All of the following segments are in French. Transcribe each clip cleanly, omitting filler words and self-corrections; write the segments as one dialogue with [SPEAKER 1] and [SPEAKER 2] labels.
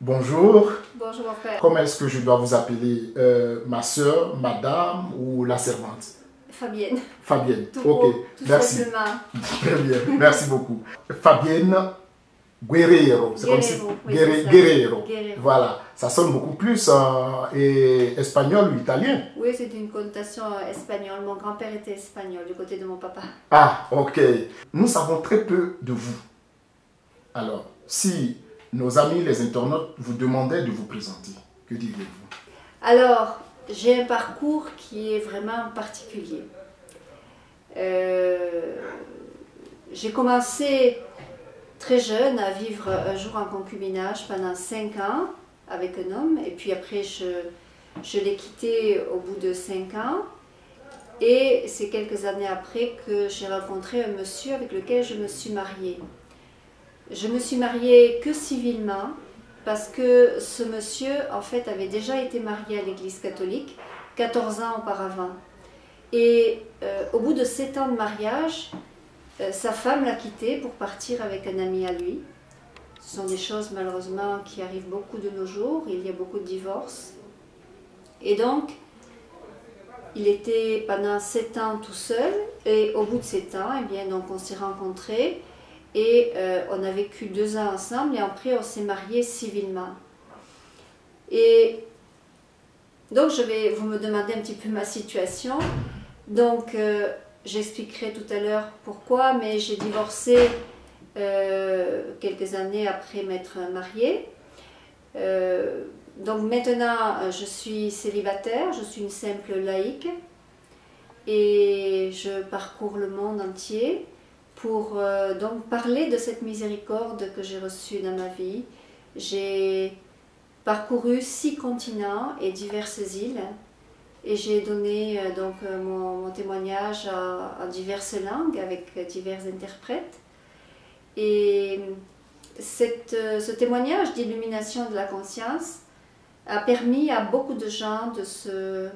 [SPEAKER 1] Bonjour.
[SPEAKER 2] Bonjour mon frère.
[SPEAKER 1] Comment est-ce que je dois vous appeler? Ma soeur, madame ou la servante?
[SPEAKER 2] Fabienne.
[SPEAKER 1] Fabienne.
[SPEAKER 2] Tout
[SPEAKER 1] Ok,
[SPEAKER 2] court, tout
[SPEAKER 1] merci.
[SPEAKER 2] simplement.
[SPEAKER 1] Très bien, merci beaucoup. Fabienne Guerrero. C'est comme si...
[SPEAKER 2] Oui, c'est ça.
[SPEAKER 1] Guerrero.
[SPEAKER 2] Guerrero.
[SPEAKER 1] Voilà, ça sonne beaucoup plus espagnol ou italien.
[SPEAKER 2] Oui, c'est une connotation espagnole. Mon grand-père était espagnol du côté de mon papa.
[SPEAKER 1] Ah, ok. Nous savons très peu de vous. Alors, si nos amis les internautes vous demandaient de vous présenter, que diriez-vous?
[SPEAKER 2] Alors, j'ai un parcours qui est vraiment particulier. J'ai commencé très jeune à vivre un jour en concubinage pendant 5 ans avec un homme, et puis après je l'ai quitté au bout de 5 ans, et c'est quelques années après que j'ai rencontré un monsieur avec lequel je me suis mariée. Je me suis mariée que civilement, parce que ce monsieur en fait avait déjà été marié à l'église catholique 14 ans auparavant, et au bout de 7 ans de mariage, sa femme l'a quitté pour partir avec un ami à lui. Ce sont des choses malheureusement qui arrivent beaucoup de nos jours, il y a beaucoup de divorces. Et donc, il était pendant 7 ans tout seul, et au bout de 7 ans, eh bien, donc on s'est rencontrés, et on a vécu 2 ans ensemble, et après on s'est mariés civilement. Et donc vous me demandez un petit peu ma situation, donc j'expliquerai tout à l'heure pourquoi, mais j'ai divorcé quelques années après m'être mariée. Donc maintenant, je suis célibataire, je suis une simple laïque, et je parcours le monde entier pour donc parler de cette miséricorde que j'ai reçue dans ma vie. J'ai parcouru 6 continents et diverses îles, et j'ai donné donc mon témoignage en diverses langues avec divers interprètes. Et ce témoignage d'illumination de la conscience a permis à beaucoup de gens de se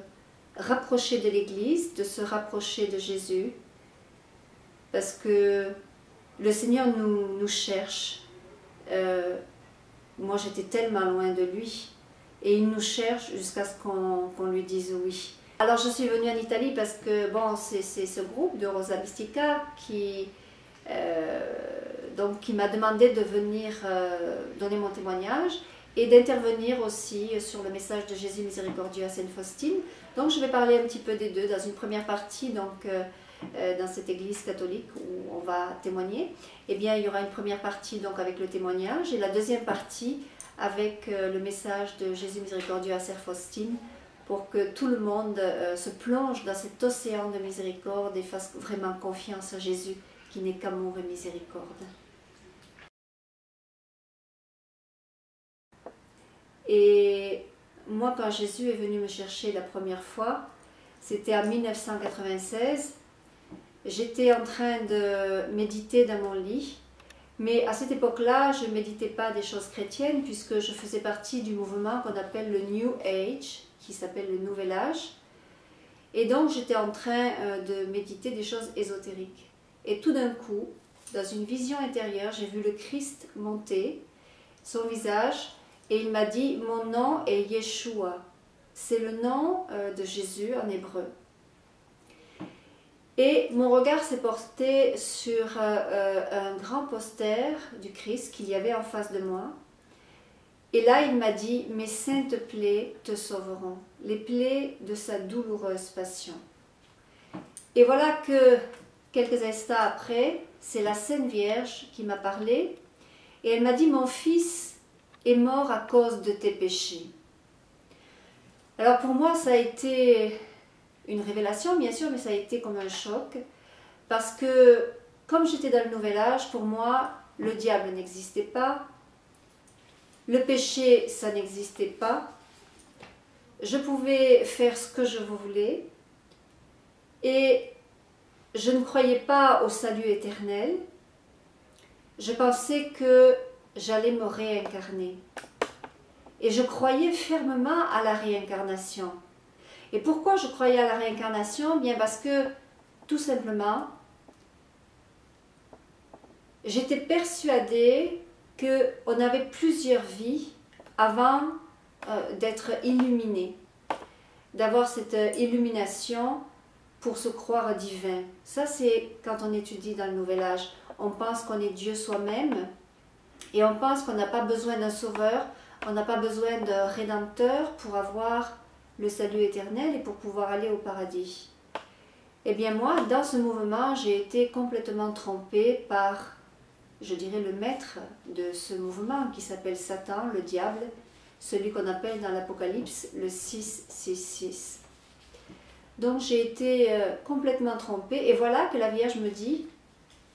[SPEAKER 2] rapprocher de l'Église, de se rapprocher de Jésus, parce que le Seigneur nous cherche. Moi j'étais tellement loin de lui, et il nous cherche jusqu'à ce qu'on lui dise oui. Alors je suis venue en Italie parce que bon, c'est ce groupe de Rosa Mystica qui m'a demandé de venir donner mon témoignage et d'intervenir aussi sur le message de Jésus miséricordieux à Sainte Faustine. Donc je vais parler un petit peu des deux dans une première partie, donc dans cette église catholique où on va témoigner. Eh bien, il y aura une première partie donc avec le témoignage, et la deuxième partie avec le message de Jésus miséricordieux à Sainte Faustine, pour que tout le monde se plonge dans cet océan de miséricorde et fasse vraiment confiance à Jésus qui n'est qu'amour et miséricorde. Et moi, quand Jésus est venu me chercher la première fois, c'était en 1996. J'étais en train de méditer dans mon lit, mais à cette époque-là, je ne méditais pas des choses chrétiennes, puisque je faisais partie du mouvement qu'on appelle le New Age, qui s'appelle le Nouvel Âge. Et donc j'étais en train de méditer des choses ésotériques. Et tout d'un coup, dans une vision intérieure, j'ai vu le Christ monter, son visage, et il m'a dit « Mon nom est Yeshua ». C'est le nom de Jésus en hébreu. Et mon regard s'est porté sur un grand poster du Christ qu'il y avait en face de moi. Et là, il m'a dit « Mes saintes plaies te sauveront, les plaies de sa douloureuse passion ». Et voilà que quelques instants après, c'est la Sainte Vierge qui m'a parlé, et elle m'a dit « Mon fils est mort à cause de tes péchés ». Alors pour moi, ça a été une révélation, bien sûr, mais ça a été comme un choc, parce que comme j'étais dans le Nouvel Âge, pour moi, le diable n'existait pas, le péché, ça n'existait pas, je pouvais faire ce que je voulais, et je ne croyais pas au salut éternel. Je pensais que j'allais me réincarner, et je croyais fermement à la réincarnation. Et pourquoi je croyais à la réincarnation? Bien parce que, tout simplement, j'étais persuadée qu'on avait plusieurs vies avant d'être illuminé, d'avoir cette illumination pour se croire divin. Ça, c'est quand on étudie dans le Nouvel Âge. On pense qu'on est Dieu soi-même et on pense qu'on n'a pas besoin d'un sauveur, on n'a pas besoin d'un rédempteur pour avoir le salut éternel et pour pouvoir aller au paradis. Eh bien moi, dans ce mouvement, j'ai été complètement trompée par, je dirais, le maître de ce mouvement qui s'appelle Satan, le diable, celui qu'on appelle dans l'Apocalypse le 666. Donc j'ai été complètement trompée et voilà que la Vierge me dit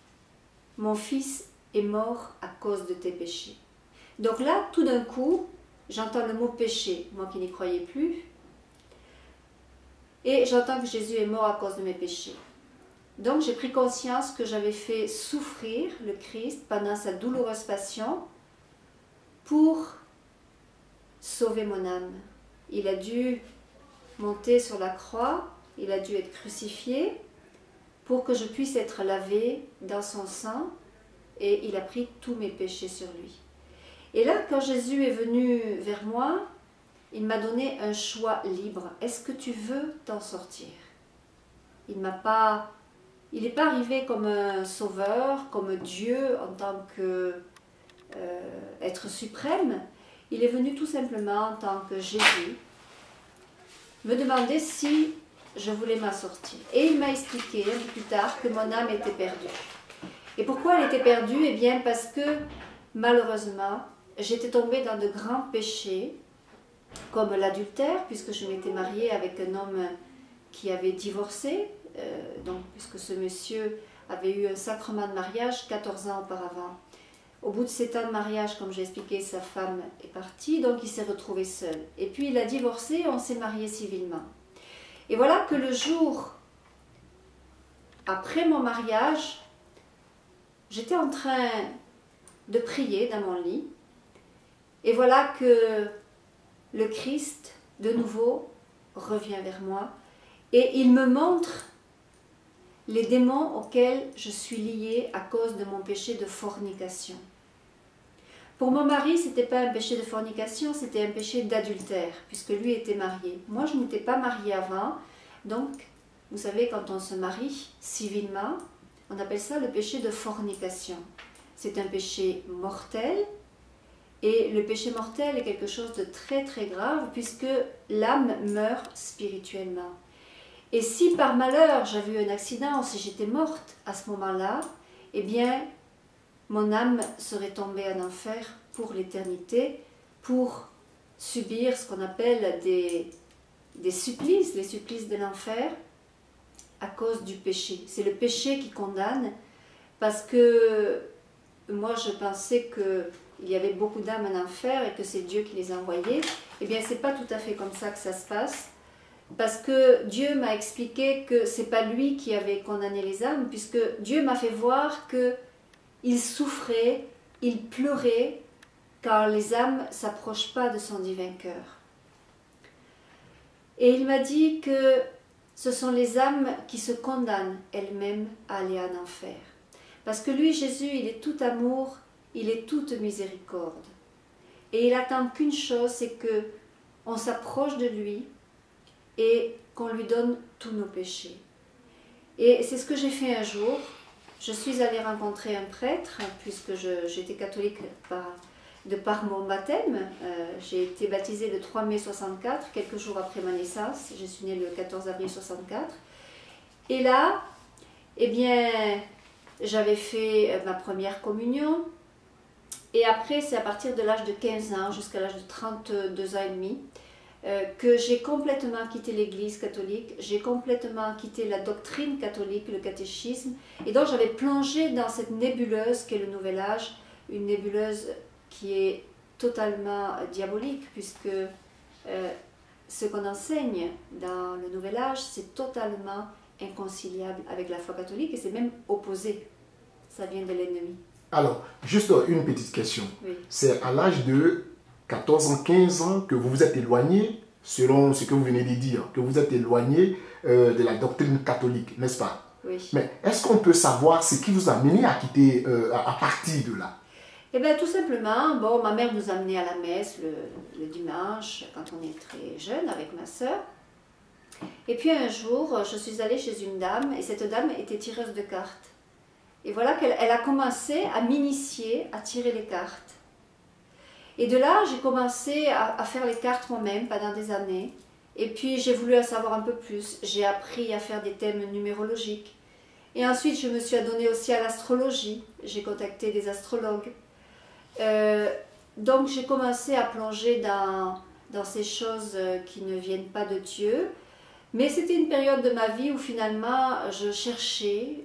[SPEAKER 2] « Mon fils est mort à cause de tes péchés ». Donc là, tout d'un coup, j'entends le mot péché, moi qui n'y croyais plus, et j'entends que Jésus est mort à cause de mes péchés. Donc j'ai pris conscience que j'avais fait souffrir le Christ pendant sa douloureuse passion pour sauver mon âme. Il a dû monter sur la croix, il a dû être crucifié pour que je puisse être lavé dans son sang, et il a pris tous mes péchés sur lui. Et là, quand Jésus est venu vers moi, il m'a donné un choix libre. Est-ce que tu veux t'en sortir? Il n'est pas arrivé comme un sauveur, comme Dieu en tant qu'être suprême. Il est venu tout simplement en tant que Jésus me demander si je voulais m'en sortir. Et il m'a expliqué un peu plus tard que mon âme était perdue. Et pourquoi elle était perdue? Eh bien parce que malheureusement, j'étais tombée dans de grands péchés, comme l'adultère, puisque je m'étais mariée avec un homme qui avait divorcé, donc puisque ce monsieur avait eu un sacrement de mariage 14 ans auparavant. Au bout de 7 ans de mariage, comme j'ai expliqué, sa femme est partie, donc il s'est retrouvé seul. Et puis il a divorcé et on s'est marié civilement. Et voilà que le jour après mon mariage, j'étais en train de prier dans mon lit, et voilà que le Christ, de nouveau, revient vers moi et il me montre les démons auxquels je suis liée à cause de mon péché de fornication. Pour mon mari, ce n'était pas un péché de fornication, c'était un péché d'adultère, puisque lui était marié. Moi, je n'étais pas mariée avant, donc, vous savez, quand on se marie civilement, on appelle ça le péché de fornication. C'est un péché mortel. Et le péché mortel est quelque chose de très très grave puisque l'âme meurt spirituellement. Et si par malheur j'avais eu un accident ou si j'étais morte à ce moment-là, eh bien mon âme serait tombée en enfer pour l'éternité, pour subir ce qu'on appelle des supplices, les supplices de l'enfer à cause du péché. C'est le péché qui condamne parce que moi je pensais que il y avait beaucoup d'âmes en enfer et que c'est Dieu qui les a envoyées. Eh bien, c'est pas tout à fait comme ça que ça se passe. Parce que Dieu m'a expliqué que c'est pas lui qui avait condamné les âmes, puisque Dieu m'a fait voir qu'il souffrait, il pleurait quand les âmes ne s'approchent pas de son divin cœur. Et il m'a dit que ce sont les âmes qui se condamnent elles-mêmes à aller en enfer. Parce que lui, Jésus, il est tout amour, il est toute miséricorde. Et il attend qu'une chose, c'est qu'on s'approche de lui et qu'on lui donne tous nos péchés. Et c'est ce que j'ai fait un jour. Je suis allée rencontrer un prêtre, puisque j'étais catholique de par mon baptême. J'ai été baptisée le 3 mai 64, quelques jours après ma naissance. Je suis née le 14 avril 64. Et là, eh bien, j'avais fait ma première communion. Et après, c'est à partir de l'âge de 15 ans jusqu'à l'âge de 32 ans et demi que j'ai complètement quitté l'Église catholique, j'ai complètement quitté la doctrine catholique, le catéchisme, et donc j'avais plongé dans cette nébuleuse qu'est le Nouvel Âge, une nébuleuse qui est totalement diabolique, puisque ce qu'on enseigne dans le Nouvel Âge, c'est totalement inconciliable avec la foi catholique, et c'est même opposé, ça vient de l'ennemi.
[SPEAKER 1] Alors, juste une petite question.
[SPEAKER 2] Oui.
[SPEAKER 1] C'est à l'âge de 14 ans, 15 ans que vous vous êtes éloigné, selon ce que vous venez de dire, que vous êtes éloigné de la doctrine catholique, n'est-ce pas?
[SPEAKER 2] Oui.
[SPEAKER 1] Mais est-ce qu'on peut savoir ce qui vous a mené à quitter à partir de là?
[SPEAKER 2] Eh bien, tout simplement, bon, ma mère nous amenait à la messe le dimanche, quand on est très jeune, avec ma sœur. Et puis un jour, je suis allée chez une dame, et cette dame était tireuse de cartes. Et voilà qu'elle a commencé à m'initier à tirer les cartes. Et de là, j'ai commencé à faire les cartes moi-même pendant des années. Et puis, j'ai voulu en savoir un peu plus. J'ai appris à faire des thèmes numérologiques. Et ensuite, je me suis adonnée aussi à l'astrologie. J'ai contacté des astrologues. Donc, j'ai commencé à plonger dans ces choses qui ne viennent pas de Dieu. Mais c'était une période de ma vie où finalement, je cherchais,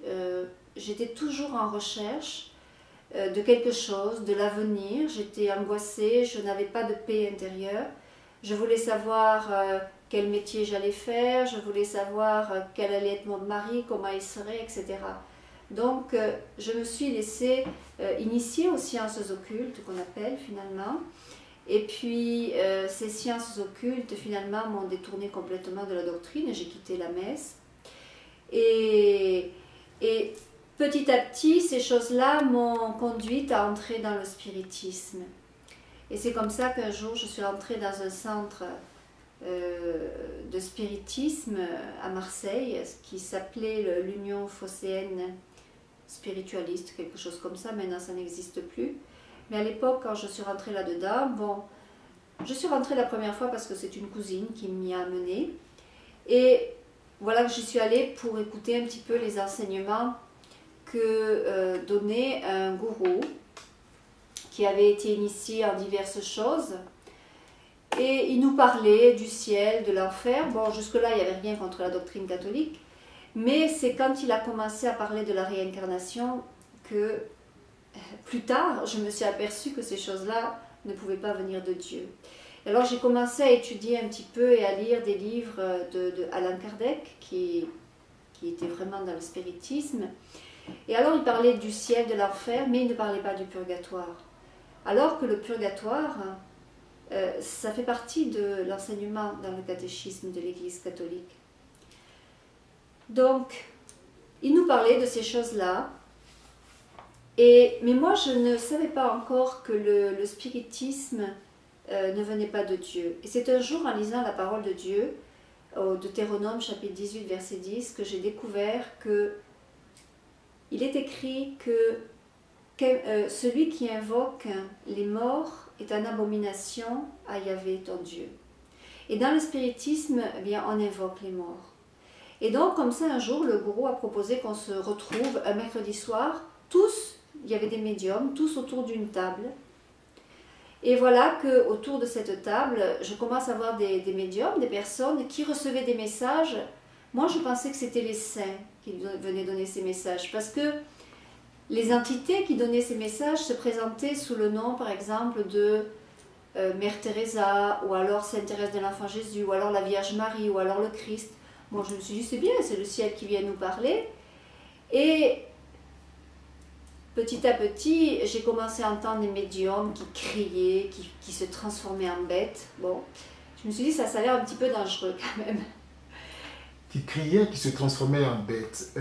[SPEAKER 2] j'étais toujours en recherche de quelque chose, de l'avenir. J'étais angoissée, je n'avais pas de paix intérieure. Je voulais savoir quel métier j'allais faire, je voulais savoir quel allait être mon mari, comment il serait, etc. Donc, je me suis laissée initier aux sciences occultes, qu'on appelle finalement. Et puis, ces sciences occultes, finalement, m'ont détourné complètement de la doctrine et j'ai quitté la messe. Et petit à petit, ces choses-là m'ont conduite à entrer dans le spiritisme. Et c'est comme ça qu'un jour, je suis entrée dans un centre de spiritisme à Marseille, qui s'appelait l'Union phocéenne spiritualiste, quelque chose comme ça. Maintenant, ça n'existe plus. Mais à l'époque, quand je suis rentrée là-dedans, bon, je suis rentrée la première fois parce que c'est une cousine qui m'y a amenée. Et voilà que j'y suis allée pour écouter un petit peu les enseignements que donnait un gourou qui avait été initié en diverses choses. Et il nous parlait du ciel, de l'enfer. Bon, jusque-là, il n'y avait rien contre la doctrine catholique. Mais c'est quand il a commencé à parler de la réincarnation que, plus tard, je me suis aperçue que ces choses-là ne pouvaient pas venir de Dieu. Alors j'ai commencé à étudier un petit peu et à lire des livres de Allan Kardec, qui était vraiment dans le spiritisme. Et alors il parlait du ciel, de l'enfer, mais il ne parlait pas du purgatoire. Alors que le purgatoire, ça fait partie de l'enseignement dans le catéchisme de l'Église catholique. Donc, il nous parlait de ces choses-là, mais moi je ne savais pas encore que le spiritisme ne venait pas de Dieu. Et c'est un jour en lisant la parole de Dieu, au Deutéronome chapitre 18 verset 10, que j'ai découvert que il est écrit que celui qui invoque les morts est en abomination à Yahvé ton Dieu. Et dans le spiritisme, eh bien, on invoque les morts. Et donc, comme ça, un jour, le gourou a proposé qu'on se retrouve un mercredi soir, tous, il y avait des médiums, tous autour d'une table. Et voilà qu'autour de cette table, je commence à voir des médiums, des personnes qui recevaient des messages. Moi, je pensais que c'était les saints qui venaient donner ces messages, parce que les entités qui donnaient ces messages se présentaient sous le nom, par exemple, de Mère Teresa, ou alors Sainte Thérèse de l'Enfant Jésus, ou alors la Vierge Marie, ou alors le Christ. Bon, je me suis dit, c'est bien, c'est le ciel qui vient nous parler. Et petit à petit, j'ai commencé à entendre des médiums qui criaient, qui se transformaient en bêtes. Bon, je me suis dit, ça a l'air un petit peu dangereux quand même.
[SPEAKER 1] Qui criaient, qui se transformaient en bêtes.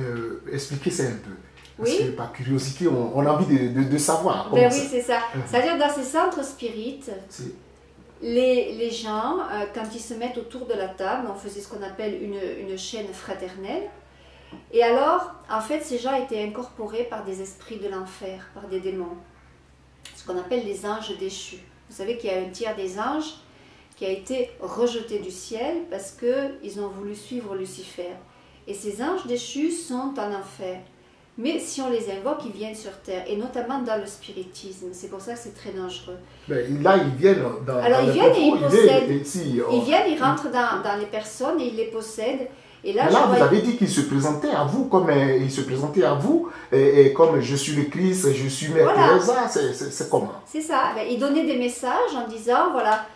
[SPEAKER 1] Expliquez ça un peu. Parce
[SPEAKER 2] Oui.
[SPEAKER 1] que par curiosité, on a envie de savoir.
[SPEAKER 2] Ben oui, c'est ça. C'est-à-dire, dans ces centres spirites, les gens, quand ils se mettent autour de la table, on faisait ce qu'on appelle une chaîne fraternelle. Et alors, en fait, ces gens étaient incorporés par des esprits de l'enfer, par des démons. Ce qu'on appelle les anges déchus. Vous savez qu'il y a un tiers des anges qui a été rejeté du ciel parce qu'ils ont voulu suivre Lucifer. Et ces anges déchus sont en enfer. Mais si on les invoque, ils viennent sur terre, et notamment dans le spiritisme. C'est pour ça que c'est très dangereux.
[SPEAKER 1] Ben, là, ils viennent dans...
[SPEAKER 2] Alors, ils viennent et ils possèdent.
[SPEAKER 1] Ils
[SPEAKER 2] viennent, ils rentrent dans les personnes et ils les possèdent. Et là,
[SPEAKER 1] vous avez dit qu'ils se présentaient à vous, comme ils se présentaient à vous, et comme je suis le Christ, je suis Mère Teresa, c'est comment?
[SPEAKER 2] C'est ça. Ben, ils donnaient des messages en disant, voilà,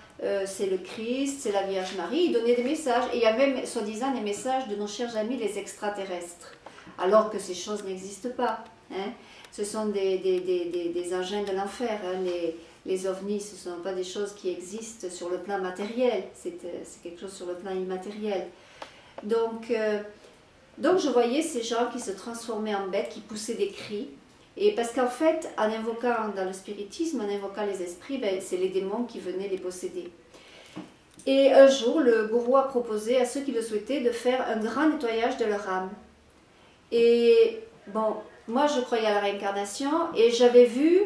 [SPEAKER 2] c'est le Christ, c'est la Vierge Marie. Ils donnaient des messages. Et il y a même, soi-disant, des messages de nos chers amis, les extraterrestres. Alors que ces choses n'existent pas. Hein. Ce sont des engins de l'enfer. Hein. Les ovnis, ce ne sont pas des choses qui existent sur le plan matériel. C'est quelque chose sur le plan immatériel. Donc je voyais ces gens qui se transformaient en bêtes, qui poussaient des cris. Et parce qu'en fait, en invoquant dans le spiritisme, en invoquant les esprits, ben, c'est les démons qui venaient les posséder. Et un jour, le gourou a proposé à ceux qui le souhaitaient de faire un grand nettoyage de leur âme. Et bon, moi je croyais à la réincarnation et j'avais vu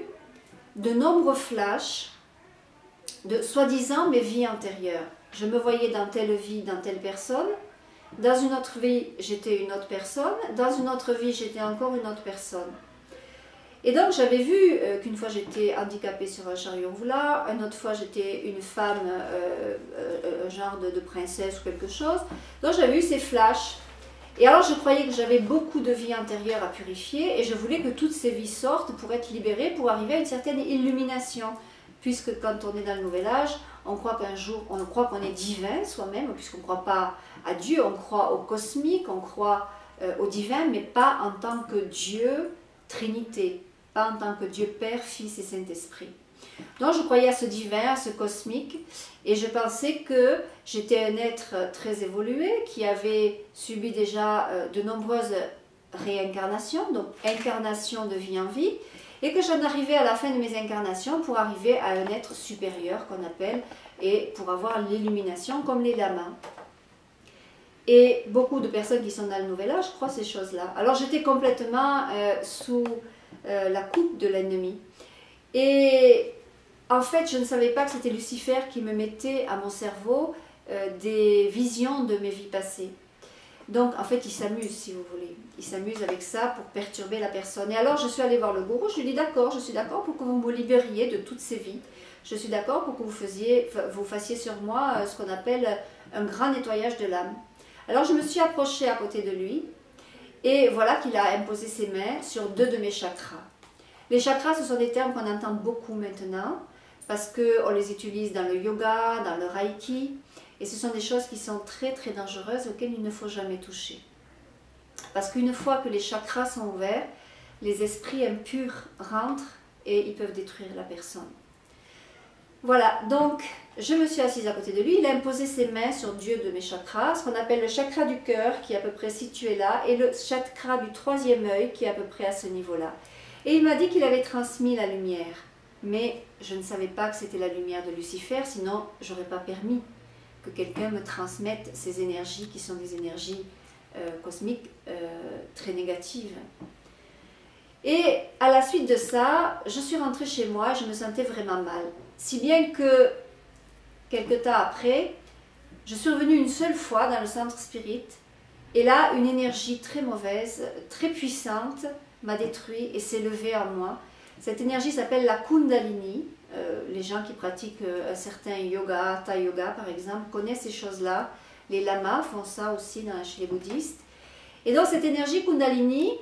[SPEAKER 2] de nombreux flashs de soi-disant mes vies antérieures. Je me voyais dans telle vie, dans telle personne. Dans une autre vie, j'étais une autre personne. Dans une autre vie, j'étais encore une autre personne. Et donc j'avais vu qu'une fois j'étais handicapée sur un chariot roulant, une autre fois j'étais une femme, un genre de princesse ou quelque chose. Donc j'avais eu ces flashs. Et alors je croyais que j'avais beaucoup de vies antérieures à purifier et je voulais que toutes ces vies sortent pour être libérées, pour arriver à une certaine illumination. Puisque quand on est dans le nouvel âge, on croit qu'un jour, on croit qu'on est divin soi-même, puisqu'on ne croit pas à Dieu, on croit au cosmique, on croit au divin, mais pas en tant que Dieu, Trinité, pas en tant que Dieu Père, Fils et Saint-Esprit. Donc je croyais à ce divin, à ce cosmique, et je pensais que j'étais un être très évolué, qui avait subi déjà de nombreuses réincarnations, donc incarnation de vie en vie, et que j'en arrivais à la fin de mes incarnations pour arriver à un être supérieur qu'on appelle, et pour avoir l'illumination comme les lamas. Et beaucoup de personnes qui sont dans le nouvel âge croient ces choses-là. Alors j'étais complètement sous la coupe de l'ennemi. Et en fait, je ne savais pas que c'était Lucifer qui me mettait à mon cerveau des visions de mes vies passées. Donc, en fait, il s'amuse, si vous voulez. Il s'amuse avec ça pour perturber la personne. Et alors, je suis allée voir le gourou, je lui ai dit, d'accord, je suis d'accord pour que vous me libériez de toutes ces vies. Je suis d'accord pour que vous fassiez sur moi ce qu'on appelle un grand nettoyage de l'âme. Alors, je me suis approchée à côté de lui, et voilà qu'il a imposé ses mains sur 2 de mes chakras. Les chakras, ce sont des termes qu'on entend beaucoup maintenant, parce qu'on les utilise dans le yoga, dans le reiki, et ce sont des choses qui sont très très dangereuses auxquelles il ne faut jamais toucher. Parce qu'une fois que les chakras sont ouverts, les esprits impurs rentrent et ils peuvent détruire la personne. Voilà, donc je me suis assise à côté de lui, il a imposé ses mains sur 2 de mes chakras, ce qu'on appelle le chakra du cœur qui est à peu près situé là, et le chakra du 3e œil qui est à peu près à ce niveau-là. Et il m'a dit qu'il avait transmis la lumière, mais je ne savais pas que c'était la lumière de Lucifer, sinon je n'aurais pas permis que quelqu'un me transmette ces énergies qui sont des énergies cosmiques très négatives. Et à la suite de ça, je suis rentrée chez moi et je me sentais vraiment mal. Si bien que, quelque temps après, je suis revenue une seule fois dans le centre spirit, et là, une énergie très mauvaise, très puissante, m'a détruit et s'est levée en moi. Cette énergie s'appelle la Kundalini. Les gens qui pratiquent un certain yoga, Hatha Yoga par exemple, connaissent ces choses-là. Les lamas font ça aussi chez les bouddhistes. Et donc cette énergie Kundalini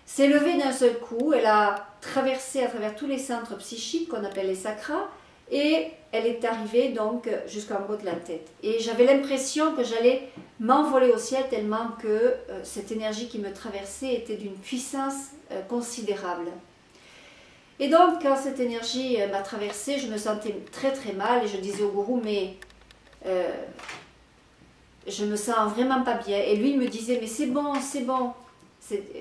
[SPEAKER 2] s'est levée d'un seul coup, elle a traversé à travers tous les centres psychiques qu'on appelle les sakras, et elle est arrivée donc jusqu'en haut de la tête. Et j'avais l'impression que j'allais m'envoler au ciel tellement que cette énergie qui me traversait était d'une puissance considérable. Et donc, quand cette énergie m'a traversée, je me sentais très très mal et je disais au gourou, mais je me sens vraiment pas bien. Et lui, il me disait, mais c'est bon, c'est bon.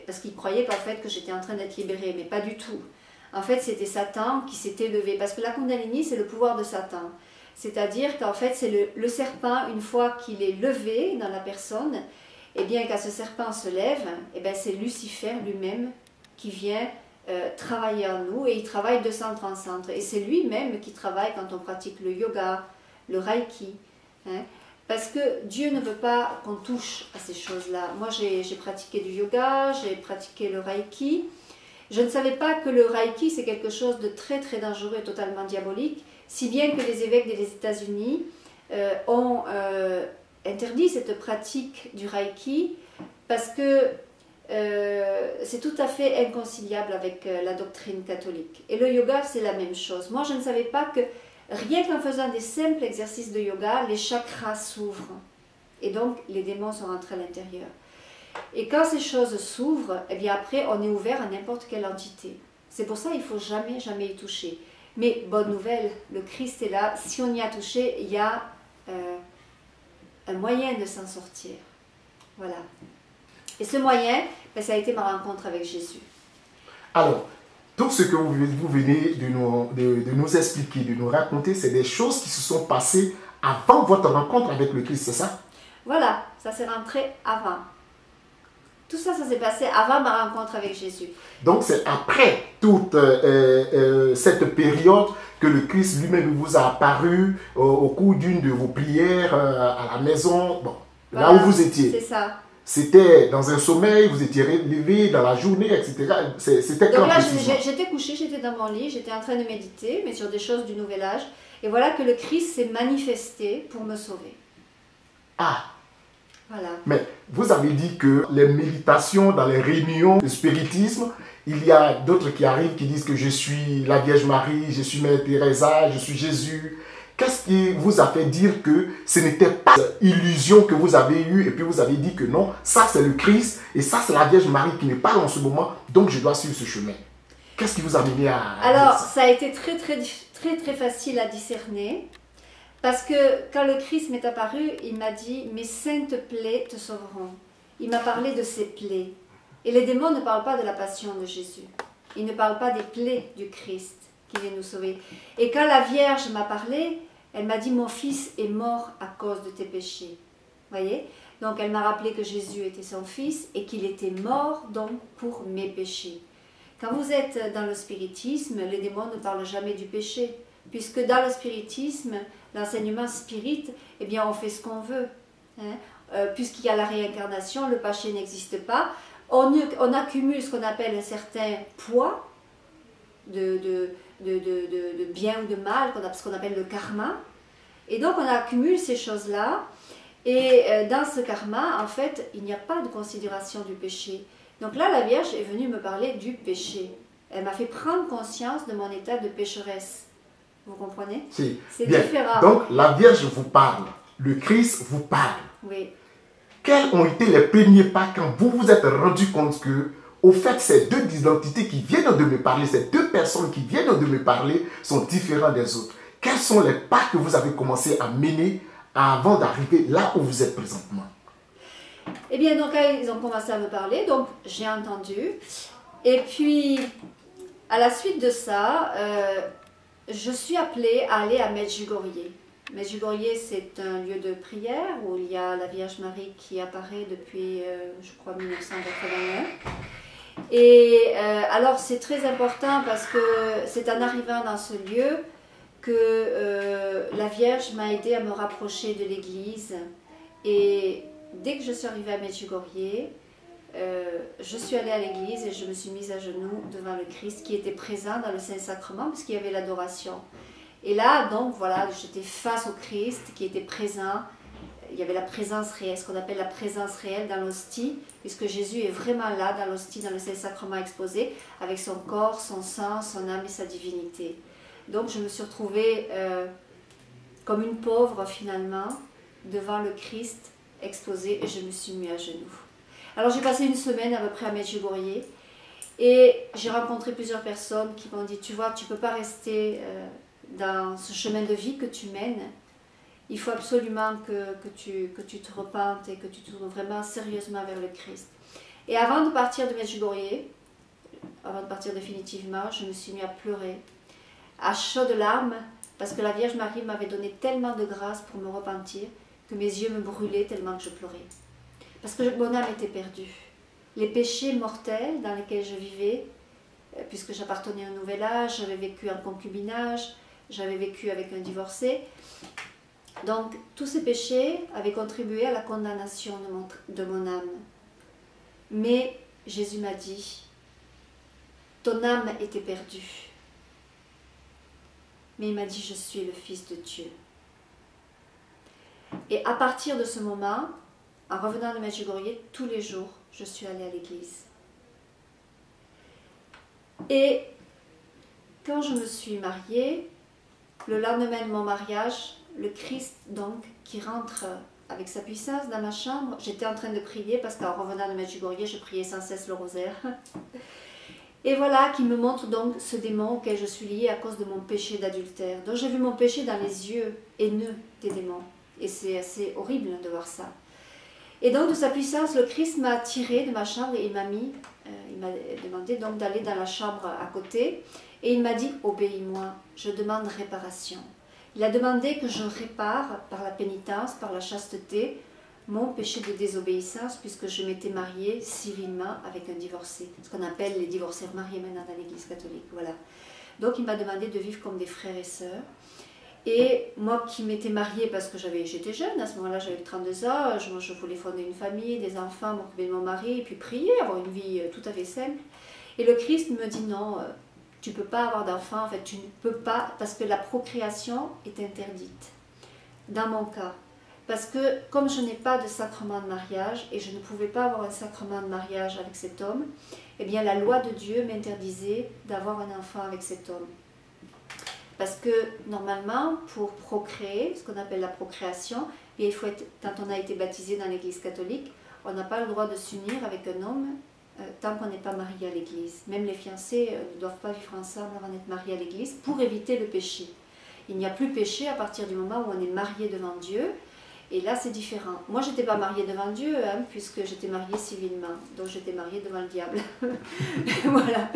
[SPEAKER 2] Parce qu'il croyait qu'en fait, que j'étais en train d'être libérée, mais pas du tout. En fait, c'était Satan qui s'était levé. Parce que la Kundalini, c'est le pouvoir de Satan. C'est-à-dire qu'en fait, c'est le serpent, une fois qu'il est levé dans la personne, et bien quand ce serpent se lève, et bien c'est Lucifer lui-même qui vient travailler en nous, et il travaille de centre en centre. Et c'est lui-même qui travaille quand on pratique le yoga, le reiki. Hein. Parce que Dieu ne veut pas qu'on touche à ces choses-là. Moi, j'ai pratiqué du yoga, j'ai pratiqué le reiki. Je ne savais pas que le reiki, c'est quelque chose de très très dangereux et totalement diabolique, si bien que les évêques des États-Unis ont interdit cette pratique du reiki parce que c'est tout à fait inconciliable avec la doctrine catholique. Et le yoga, c'est la même chose. Moi, je ne savais pas que rien qu'en faisant des simples exercices de yoga, les chakras s'ouvrent. Et donc, les démons sont rentrés à l'intérieur. Et quand ces choses s'ouvrent, eh bien après, on est ouvert à n'importe quelle entité. C'est pour ça qu'il ne faut jamais, jamais y toucher. Mais bonne nouvelle, le Christ est là. Si on y a touché, il y a un moyen de s'en sortir. Voilà. Et ce moyen, ben, ça a été ma rencontre avec Jésus.
[SPEAKER 1] Alors, tout ce que vous venez de nous expliquer, de nous raconter, c'est des choses qui se sont passées avant votre rencontre avec le Christ, c'est ça?
[SPEAKER 2] Voilà, ça s'est rentré avant. Tout ça, ça s'est passé avant ma rencontre avec Jésus.
[SPEAKER 1] Donc c'est après toute cette période que le Christ lui-même vous a apparu au cours d'une de vos prières à la maison, bon, voilà, là où vous étiez.
[SPEAKER 2] C'est ça.
[SPEAKER 1] C'était dans un sommeil, vous étiez levé dans la journée, etc. C'était quand?
[SPEAKER 2] Donc là, j'étais couchée, j'étais dans mon lit, j'étais en train de méditer, mais sur des choses du Nouvel Âge. Et voilà que le Christ s'est manifesté pour me sauver.
[SPEAKER 1] Ah!
[SPEAKER 2] Voilà.
[SPEAKER 1] Mais vous avez dit que les méditations dans les réunions de spiritisme, il y a d'autres qui arrivent qui disent que je suis la Vierge Marie, je suis Mère Teresa, je suis Jésus. Qu'est-ce qui vous a fait dire que ce n'était pas une illusion que vous avez eue et puis vous avez dit que non, ça c'est le Christ et ça c'est la Vierge Marie qui me parle en ce moment, donc je dois suivre ce chemin? Qu'est-ce qui vous a mené à
[SPEAKER 2] Alors,
[SPEAKER 1] dire ça?
[SPEAKER 2] ça a été très facile à discerner. Parce que quand le Christ m'est apparu, il m'a dit « Mes saintes plaies te sauveront ». Il m'a parlé de ses plaies. Et les démons ne parlent pas de la passion de Jésus. Ils ne parlent pas des plaies du Christ qui vient nous sauver. Et quand la Vierge m'a parlé, elle m'a dit « Mon fils est mort à cause de tes péchés ». Voyez? Donc elle m'a rappelé que Jésus était son fils et qu'il était mort donc pour mes péchés. Quand vous êtes dans le spiritisme, les démons ne parlent jamais du péché. Puisque dans le spiritisme, l'enseignement spirit, eh bien on fait ce qu'on veut. Hein. Puisqu'il y a la réincarnation, le péché n'existe pas. On accumule ce qu'on appelle un certain poids de bien ou de mal, ce qu'on appelle le karma. Et donc on accumule ces choses-là. Et dans ce karma, en fait, il n'y a pas de considération du péché. Donc là, la Vierge est venue me parler du péché. Elle m'a fait prendre conscience de mon état de pécheresse. Vous comprenez?
[SPEAKER 1] Si.
[SPEAKER 2] C'est
[SPEAKER 1] Bien.
[SPEAKER 2] différent.
[SPEAKER 1] Donc la Vierge vous parle, le Christ vous parle.
[SPEAKER 2] Oui.
[SPEAKER 1] Quels ont été les premiers pas quand vous vous êtes rendu compte que, au fait, ces deux identités qui viennent de me parler, ces deux personnes qui viennent de me parler sont différentes des autres? Quels sont les pas que vous avez commencé à mener avant d'arriver là où vous êtes présentement?
[SPEAKER 2] Eh bien, donc ils ont commencé à me parler, donc j'ai entendu. Et puis, à la suite de ça, je suis appelée à aller à Medjugorje. Medjugorje, c'est un lieu de prière où il y a la Vierge Marie qui apparaît depuis, je crois, 1981. Et alors, c'est très important parce que c'est en arrivant dans ce lieu que la Vierge m'a aidé à me rapprocher de l'Église. Et dès que je suis arrivée à Medjugorje, je suis allée à l'église et je me suis mise à genoux devant le Christ qui était présent dans le Saint-Sacrement parce qu'il y avait l'adoration. Et là, donc voilà, j'étais face au Christ qui était présent. Il y avait la présence réelle, ce qu'on appelle la présence réelle dans l'hostie, puisque Jésus est vraiment là dans l'hostie, dans le Saint-Sacrement exposé, avec son corps, son sang, son âme et sa divinité. Donc je me suis retrouvée comme une pauvre finalement, devant le Christ exposé et je me suis mise à genoux. Alors j'ai passé une semaine à peu près à Medjugorje et j'ai rencontré plusieurs personnes qui m'ont dit « Tu vois, tu ne peux pas rester dans ce chemin de vie que tu mènes. Il faut absolument que tu te repentes et que tu te tournes vraiment sérieusement vers le Christ. » Et avant de partir de Medjugorje, avant de partir définitivement, je me suis mis à pleurer, à chaudes larmes, parce que la Vierge Marie m'avait donné tellement de grâce pour me repentir que mes yeux me brûlaient tellement que je pleurais. Parce que mon âme était perdue. Les péchés mortels dans lesquels je vivais, puisque j'appartenais à un nouvel âge, j'avais vécu en concubinage, j'avais vécu avec un divorcé. Donc, tous ces péchés avaient contribué à la condamnation de mon âme. Mais Jésus m'a dit, ton âme était perdue. Mais il m'a dit, je suis le Fils de Dieu. Et à partir de ce moment, en revenant de Medjugorje, tous les jours, je suis allée à l'église. Et quand je me suis mariée, le lendemain de mon mariage, le Christ, donc, qui rentre avec sa puissance dans ma chambre, j'étais en train de prier, parce qu'en revenant de Medjugorje, je priais sans cesse le rosaire. Et voilà, qui me montre donc ce démon auquel je suis liée à cause de mon péché d'adultère. Donc j'ai vu mon péché dans les yeux haineux des démons. Et c'est assez horrible de voir ça. Et donc de sa puissance, le Christ m'a tirée de ma chambre et il m'a mis Il m'a demandé donc d'aller dans la chambre à côté et il m'a dit « Obéis-moi, je demande réparation ». Il a demandé que je répare par la pénitence, par la chasteté, mon péché de désobéissance puisque je m'étais mariée civilement avec un divorcé, ce qu'on appelle les divorcés remariés maintenant dans l'Église catholique. Voilà. Donc il m'a demandé de vivre comme des frères et sœurs. Et moi qui m'étais mariée parce que j'étais jeune, à ce moment-là j'avais 32 ans, je voulais fonder une famille, des enfants, m'occuper de mon mari, et puis prier, avoir une vie tout à fait simple. Et le Christ me dit non, tu ne peux pas avoir d'enfants, en fait tu ne peux pas, parce que la procréation est interdite, dans mon cas. Parce que comme je n'ai pas de sacrement de mariage, et je ne pouvais pas avoir un sacrement de mariage avec cet homme, eh bien la loi de Dieu m'interdisait d'avoir un enfant avec cet homme. Parce que normalement, pour procréer, ce qu'on appelle la procréation, bien, il faut être, quand on a été baptisé dans l'Église catholique, on n'a pas le droit de s'unir avec un homme tant qu'on n'est pas marié à l'Église. Même les fiancés ne doivent pas vivre ensemble avant d'être mariés à l'Église pour éviter le péché. Il n'y a plus péché à partir du moment où on est marié devant Dieu. Et là, c'est différent. Moi, je n'étais pas mariée devant Dieu, hein, puisque j'étais mariée civilement. Donc, j'étais mariée devant le diable. Voilà.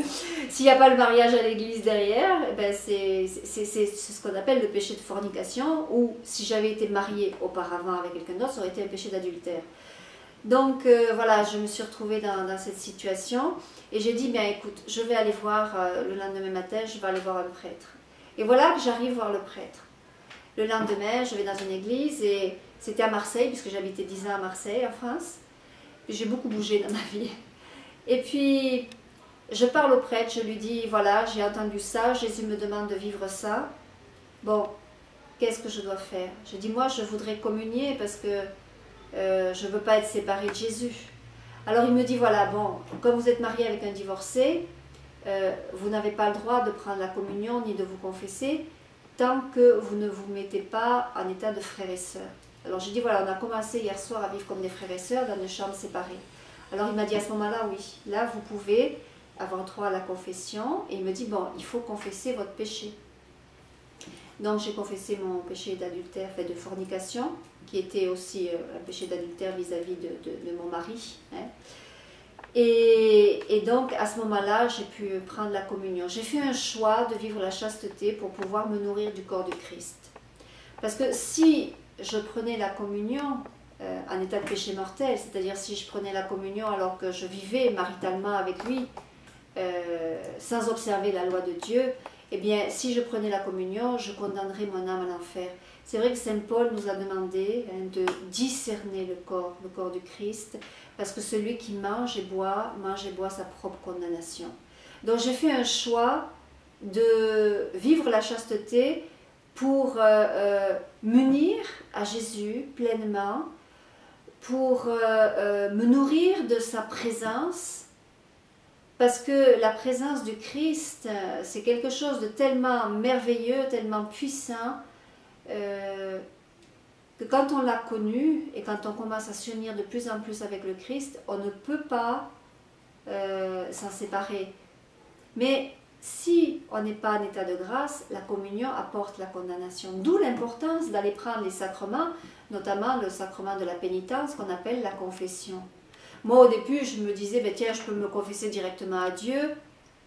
[SPEAKER 2] S'il n'y a pas le mariage à l'église derrière, ben c'est ce qu'on appelle le péché de fornication, ou si j'avais été mariée auparavant avec quelqu'un d'autre, ça aurait été un péché d'adultère. Donc, voilà, je me suis retrouvée dans cette situation. Et j'ai dit, bien écoute, je vais aller voir, le lendemain matin, je vais aller voir un prêtre. Et voilà que j'arrive voir le prêtre. Le lendemain, je vais dans une église et c'était à Marseille, puisque j'habitais 10 ans à Marseille, en France. J'ai beaucoup bougé dans ma vie. Et puis, je parle au prêtre, je lui dis, voilà, j'ai entendu ça, Jésus me demande de vivre ça. Bon, qu'est-ce que je dois faire? Je dis, moi, je voudrais communier parce que je ne veux pas être séparée de Jésus. Alors, il me dit, voilà, bon, comme vous êtes marié avec un divorcé, vous n'avez pas le droit de prendre la communion ni de vous confesser tant que vous ne vous mettez pas en état de frères et sœurs. Alors j'ai dit, voilà, on a commencé hier soir à vivre comme des frères et sœurs dans une chambre séparée. Alors il m'a dit à ce moment-là, oui, là vous pouvez avoir droit à la confession. Et il me dit, bon, il faut confesser votre péché. Donc j'ai confessé mon péché d'adultère, fait de fornication, qui était aussi un péché d'adultère vis-à-vis de mon mari. Hein. Et donc, à ce moment-là, j'ai pu prendre la communion. J'ai fait un choix de vivre la chasteté pour pouvoir me nourrir du corps du Christ. Parce que si je prenais la communion en état de péché mortel, c'est-à-dire si je prenais la communion alors que je vivais maritalement avec lui, sans observer la loi de Dieu, eh bien, si je prenais la communion, je condamnerais mon âme à l'enfer. C'est vrai que Saint Paul nous a demandé de discerner le corps du Christ, parce que celui qui mange et boit sa propre condamnation. Donc j'ai fait un choix de vivre la chasteté pour m'unir à Jésus pleinement, pour me nourrir de sa présence, parce que la présence du Christ, c'est quelque chose de tellement merveilleux, tellement puissant, que quand on l'a connu et quand on commence à s'unir de plus en plus avec le Christ, on ne peut pas s'en séparer. Mais si on n'est pas en état de grâce, la communion apporte la condamnation. D'où l'importance d'aller prendre les sacrements, notamment le sacrement de la pénitence qu'on appelle la confession. Moi au début je me disais, ben, tiens, je peux me confesser directement à Dieu.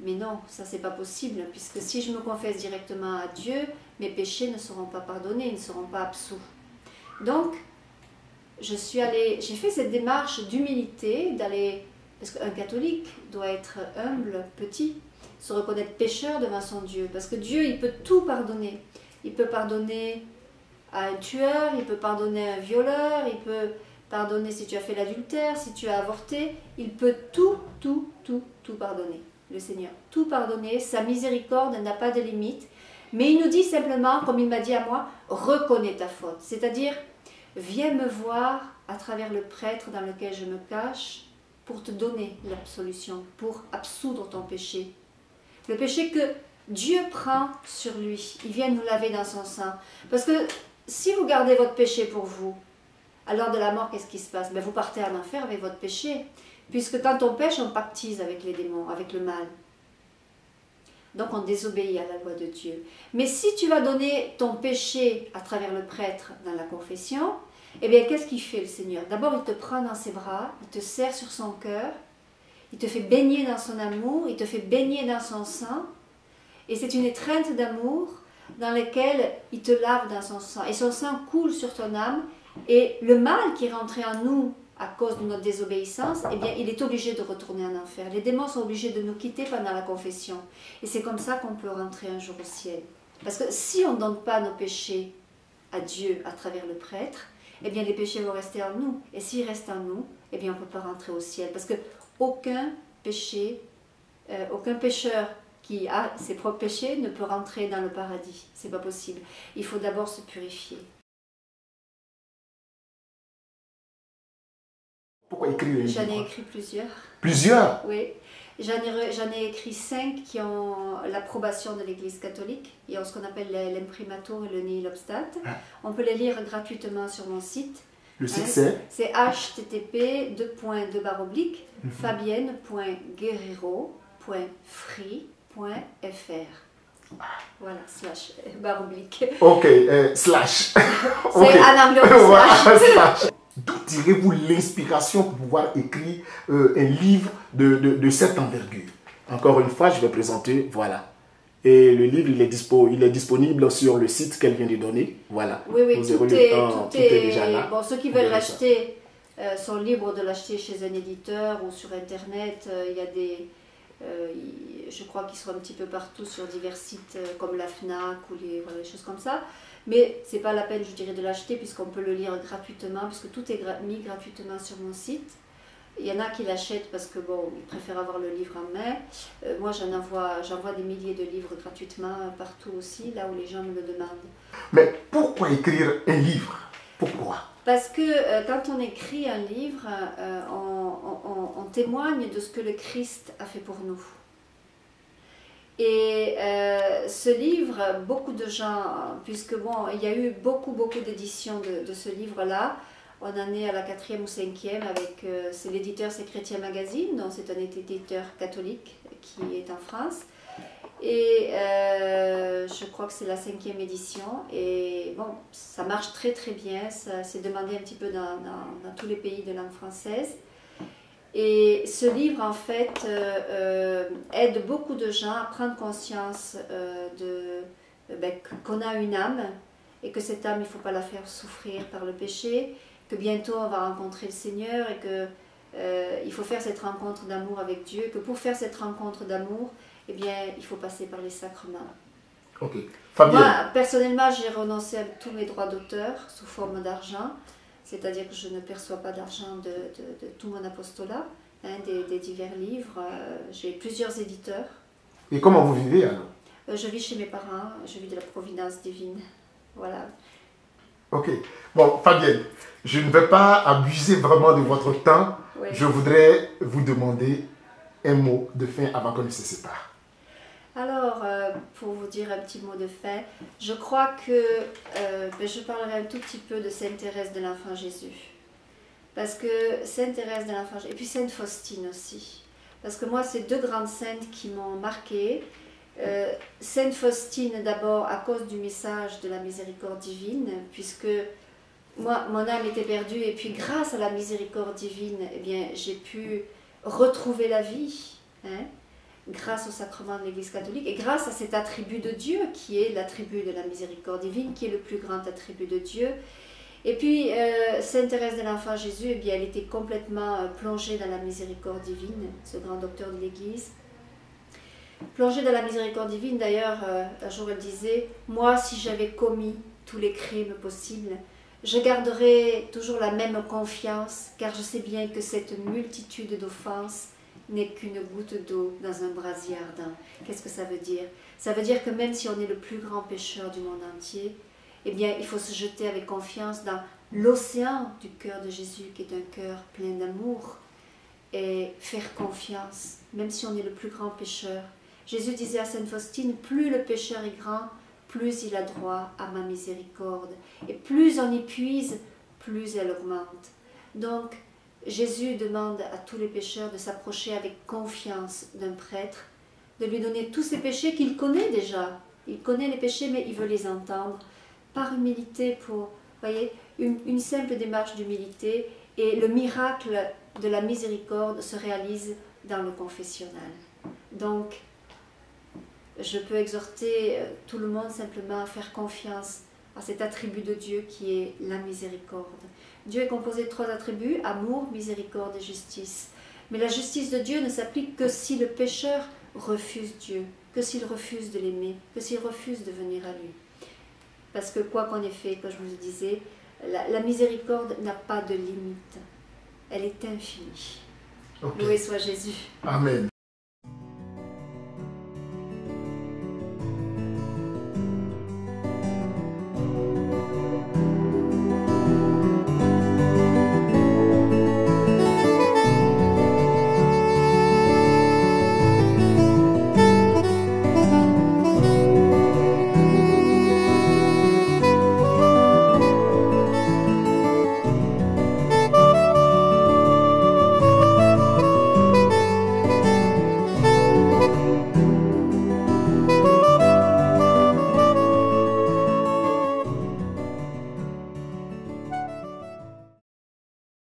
[SPEAKER 2] Mais non, ça c'est pas possible, puisque si je me confesse directement à Dieu, mes péchés ne seront pas pardonnés, ils ne seront pas absous. Donc, j'ai fait cette démarche d'humilité, parce qu'un catholique doit être humble, petit, se reconnaître pécheur devant son Dieu, parce que Dieu, il peut tout pardonner. Il peut pardonner à un tueur, il peut pardonner à un violeur, il peut pardonner si tu as fait l'adultère, si tu as avorté, il peut tout pardonner. Le Seigneur, tout pardonner, sa miséricorde n'a pas de limite, mais il nous dit simplement, comme il m'a dit à moi, reconnais ta faute, c'est-à-dire viens me voir à travers le prêtre dans lequel je me cache pour te donner l'absolution, pour absoudre ton péché. Le péché que Dieu prend sur lui, il vient nous laver dans son sang. Parce que si vous gardez votre péché pour vous, à l'heure de la mort, qu'est-ce qui se passe? Ben, vous partez en enfer avec votre péché. Puisque quand on pêche, on pactise avec les démons, avec le mal. Donc on désobéit à la loi de Dieu. Mais si tu vas donner ton péché à travers le prêtre dans la confession, eh bien qu'est-ce qu'il fait le Seigneur? D'abord il te prend dans ses bras, il te serre sur son cœur, il te fait baigner dans son amour, il te fait baigner dans son sang, et c'est une étreinte d'amour dans laquelle il te lave dans son sang, et son sang coule sur ton âme, et le mal qui est rentré en nous à cause de notre désobéissance, eh bien, il est obligé de retourner en enfer. Les démons sont obligés de nous quitter pendant la confession, et c'est comme ça qu'on peut rentrer un jour au ciel. Parce que si on ne donne pas nos péchés à Dieu à travers le prêtre, eh bien les péchés vont rester en nous. Et s'ils restent en nous, eh bien on ne peut pas rentrer au ciel. Parce qu'aucun aucun pécheur qui a ses propres péchés ne peut rentrer dans le paradis. C'est pas possible. Il faut d'abord se purifier.
[SPEAKER 1] Pourquoi écrire un livre?
[SPEAKER 2] J'en ai écrit plusieurs.
[SPEAKER 1] Plusieurs?
[SPEAKER 2] Oui. J'en ai écrit 5 qui ont l'approbation de l'Église catholique. Il y a ce qu'on appelle l'imprimatur et le nihil obstat. On peut les lire gratuitement sur mon site.
[SPEAKER 1] Le site c'est?
[SPEAKER 2] C'est http://fabienne.guerrero.free.fr. Voilà, //
[SPEAKER 1] Ok, slash.
[SPEAKER 2] C'est
[SPEAKER 1] Okay.
[SPEAKER 2] en anglais.
[SPEAKER 1] Voilà, slash. D'où tirez-vous l'inspiration pour pouvoir écrire un livre de cette envergure? Encore une fois, je vais présenter, voilà. Et le livre, il est disponible sur le site qu'elle vient de donner. Voilà.
[SPEAKER 2] Oui, oui, tout est
[SPEAKER 1] déjà là.
[SPEAKER 2] Bon, ceux qui veulent l'acheter sont libres de l'acheter chez un éditeur ou sur Internet. Il y a des... je crois qu'ils sont un petit peu partout sur divers sites comme la FNAC ou les choses comme ça. Mais c'est pas la peine, je dirais, de l'acheter puisqu'on peut le lire gratuitement, puisque tout est mis gratuitement sur mon site. Il y en a qui l'achètent parce que bon, ils préfèrent avoir le livre en main. Moi, j'envoie des milliers de livres gratuitement partout aussi, là où les gens me le demandent.
[SPEAKER 1] Mais pourquoi écrire un livre? Pourquoi?
[SPEAKER 2] Parce que quand on écrit un livre, on témoigne de ce que le Christ a fait pour nous. Et ce livre, beaucoup de gens, puisque bon, il y a eu beaucoup d'éditions de ce livre-là. On en est à la 4e ou 5e avec, c'est l'éditeur, c'est Chrétien Magazine, donc c'est un éditeur catholique qui est en France. Et je crois que c'est la 5e édition. Et bon, ça marche très bien, ça s'est demandé un petit peu dans tous les pays de langue française. Et ce livre, en fait, aide beaucoup de gens à prendre conscience qu'on a une âme et que cette âme, il ne faut pas la faire souffrir par le péché, que bientôt on va rencontrer le Seigneur et qu'il faut faire cette rencontre d'amour avec Dieu, que pour faire cette rencontre d'amour, eh bien, il faut passer par les sacrements.
[SPEAKER 1] Ok. Fabienne.
[SPEAKER 2] Moi, personnellement, j'ai renoncé à tous mes droits d'auteur sous forme d'argent. C'est-à-dire que je ne perçois pas d'argent de tout mon apostolat, des divers livres. J'ai plusieurs éditeurs.
[SPEAKER 1] Et comment vous vivez alors?
[SPEAKER 2] Je vis chez mes parents, je vis de la providence divine. Voilà.
[SPEAKER 1] Ok. Bon, Fabienne, je ne vais pas abuser vraiment de votre temps. Oui. Je voudrais vous demander un mot de fin avant qu'on ne se sépare.
[SPEAKER 2] Alors, pour vous dire un petit mot de fin, je crois que je parlerai un tout petit peu de Sainte Thérèse de l'Enfant Jésus. Parce que Sainte Thérèse de l'Enfant Jésus, et puis Sainte Faustine aussi. Parce que moi, c'est deux grandes saintes qui m'ont marquée. Sainte Faustine d'abord à cause du message de la miséricorde divine, puisque moi, mon âme était perdue, et puis grâce à la miséricorde divine, eh bien, j'ai pu retrouver la vie. Grâce au sacrement de l'Église catholique et grâce à cet attribut de Dieu qui est l'attribut de la miséricorde divine, qui est le plus grand attribut de Dieu. Et puis, Sainte Thérèse de l'Enfant Jésus, eh bien, elle était complètement plongée dans la miséricorde divine, ce grand docteur de l'Église. Plongée dans la miséricorde divine, d'ailleurs, un jour elle disait « Moi, si j'avais commis tous les crimes possibles, je garderais toujours la même confiance, car je sais bien que cette multitude d'offenses n'est qu'une goutte d'eau dans un brasier ardent. » Qu'est-ce que ça veut dire? Ça veut dire que même si on est le plus grand pécheur du monde entier, eh bien, il faut se jeter avec confiance dans l'océan du cœur de Jésus, qui est un cœur plein d'amour, et faire confiance, même si on est le plus grand pécheur. Jésus disait à Sainte Faustine, plus le pécheur est grand, plus il a droit à ma miséricorde. Et plus on y puise, plus elle augmente. Donc, Jésus demande à tous les pécheurs de s'approcher avec confiance d'un prêtre, de lui donner tous ses péchés qu'il connaît déjà. Il connaît les péchés, mais il veut les entendre par humilité, pour, voyez, une simple démarche d'humilité. Et le miracle de la miséricorde se réalise dans le confessionnal. Donc, je peux exhorter tout le monde simplement à faire confiance à cet attribut de Dieu qui est la miséricorde. Dieu est composé de 3 attributs, amour, miséricorde et justice. Mais la justice de Dieu ne s'applique que si le pécheur refuse Dieu, que s'il refuse de l'aimer, que s'il refuse de venir à lui. Parce que quoi qu'en effet, comme je vous le disais, la miséricorde n'a pas de limite. Elle est infinie.
[SPEAKER 1] Okay.
[SPEAKER 2] Loué soit Jésus.
[SPEAKER 1] Amen.